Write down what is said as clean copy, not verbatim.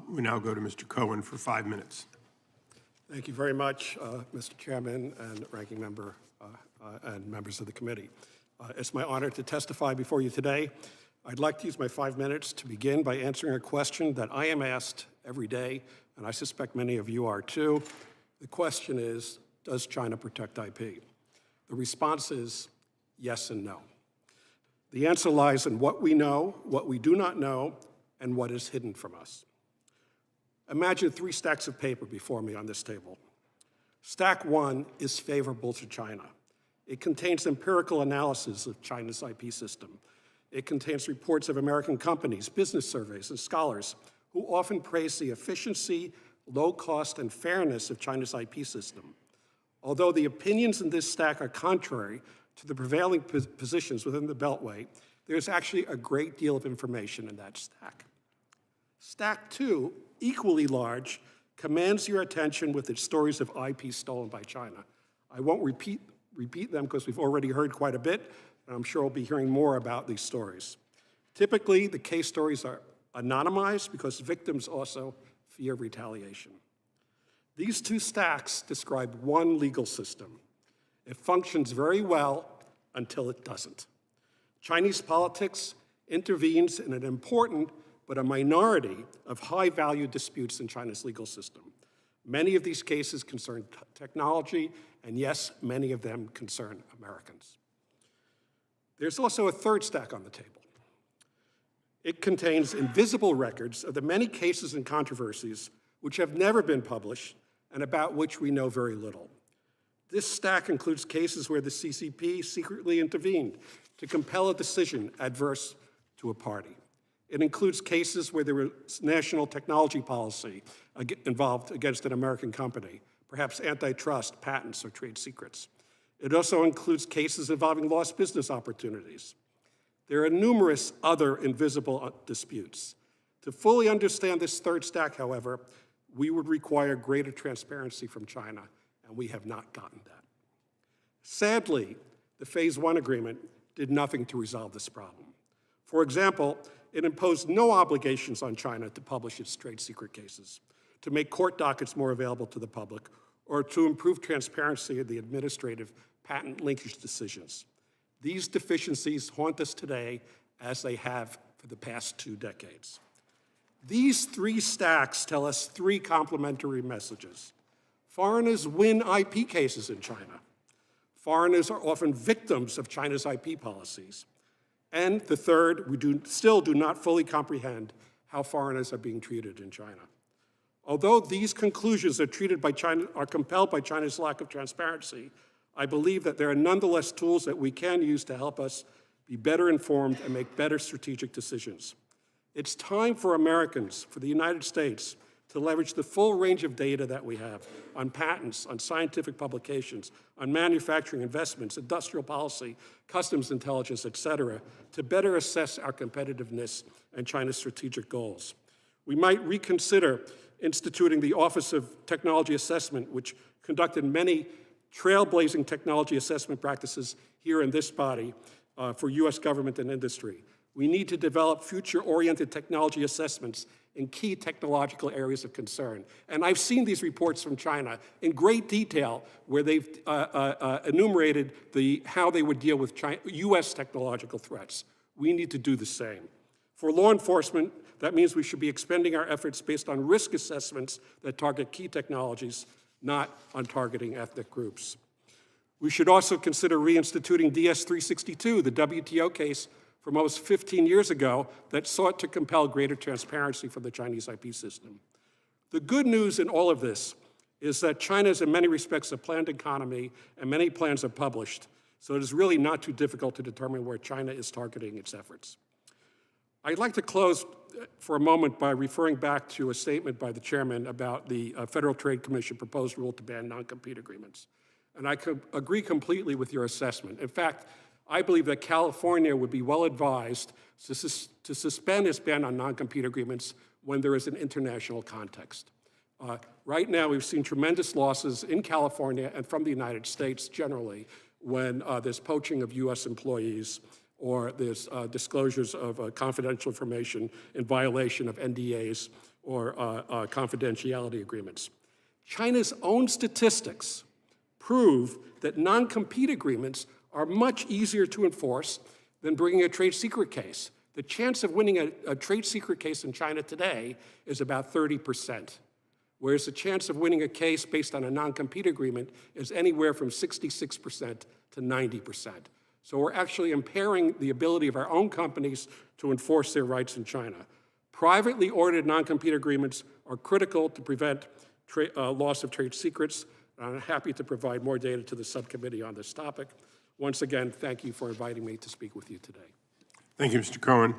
We now go to Mr. Cohen for 5 minutes. Thank you very much, Mr. Chairman and Ranking Member and members of the committee. It's my honor to testify before you today. I'd like to use my 5 minutes to begin by answering a question that I am asked every day, and I suspect many of you are too. The question is, does China protect IP? The response is yes and no. The answer lies in what we know, what we do not know, and what is hidden from us. Imagine 3 stacks of paper before me on this table. Stack 1 is favorable to China. It contains empirical analysis of China's IP system. It contains reports of American companies, business surveys, and scholars who often praise the efficiency, low cost, and fairness of China's IP system. Although the opinions in this stack are contrary to the prevailing positions within the Beltway, there's actually a great deal of information in that stack. Stack 2, equally large, commands your attention with its stories of IP stolen by China. I won't repeat them because we've already heard quite a bit, and I'm sure we'll be hearing more about these stories. Typically, the case stories are anonymized because victims also fear retaliation. These 2 stacks describe one legal system. It functions very well until it doesn't. Chinese politics intervenes in an important but a minority of high-value disputes in China's legal system. Many of these cases concern technology, and yes, many of them concern Americans. There's also a 3rd stack on the table. It contains invisible records of the many cases and controversies which have never been published and about which we know very little. This stack includes cases where the CCP secretly intervened to compel a decision adverse to a party. It includes cases where there was national technology policy involved against an American company, perhaps antitrust, patents, or trade secrets. It also includes cases involving lost business opportunities. There are numerous other invisible disputes. To fully understand this 3rd stack, however, we would require greater transparency from China, and we have not gotten that. Sadly, the Phase 1 agreement did nothing to resolve this problem. For example, it imposed no obligations on China to publish its trade secret cases, to make court dockets more available to the public, or to improve transparency of the administrative patent linkage decisions. These deficiencies haunt us today as they have for the past 2 decades. These 3 stacks tell us 3 complementary messages. Foreigners win IP cases in China. Foreigners are often victims of China's IP policies. And the 3rd, we still do not fully comprehend how foreigners are being treated in China. Although these conclusions are compelled by China's lack of transparency, I believe that there are nonetheless tools that we can use to help us be better informed and make better strategic decisions. It's time for Americans, for the United States, to leverage the full range of data that we have on patents, on scientific publications, on manufacturing investments, industrial policy, customs intelligence, et cetera, to better assess our competitiveness and China's strategic goals. We might reconsider instituting the Office of Technology Assessment, which conducted many trailblazing technology assessment practices here in this body for US government and industry. We need to develop future-oriented technology assessments in key technological areas of concern. And I've seen these reports from China in great detail where they've enumerated how they would deal with US technological threats. We need to do the same. For law enforcement, that means we should be expending our efforts based on risk assessments that target key technologies, not on targeting ethnic groups. We should also consider reinstituting DS-362, the WTO case from almost 15 years ago that sought to compel greater transparency for the Chinese IP system. The good news in all of this is that China is in many respects a planned economy, and many plans are published, so it is really not too difficult to determine where China is targeting its efforts. I'd like to close for a moment by referring back to a statement by the chairman about the Federal Trade Commission proposed rule to ban non-compete agreements. And I could agree completely with your assessment. In fact, I believe that California would be well advised to suspend its ban on non-compete agreements when there is an international context. Right now, we've seen tremendous losses in California and from the United States generally when there's poaching of US employees or there's disclosures of confidential information in violation of NDAs or confidentiality agreements. China's own statistics prove that non-compete agreements are much easier to enforce than bringing a trade secret case. The chance of winning a trade secret case in China today is about 30%, whereas the chance of winning a case based on a non-compete agreement is anywhere from 66% to 90%. So we're actually impairing the ability of our own companies to enforce their rights in China. Privately ordered non-compete agreements are critical to prevent loss of trade secrets. I'm happy to provide more data to the subcommittee on this topic. Once again, thank you for inviting me to speak with you today. Thank you, Mr. Cohen.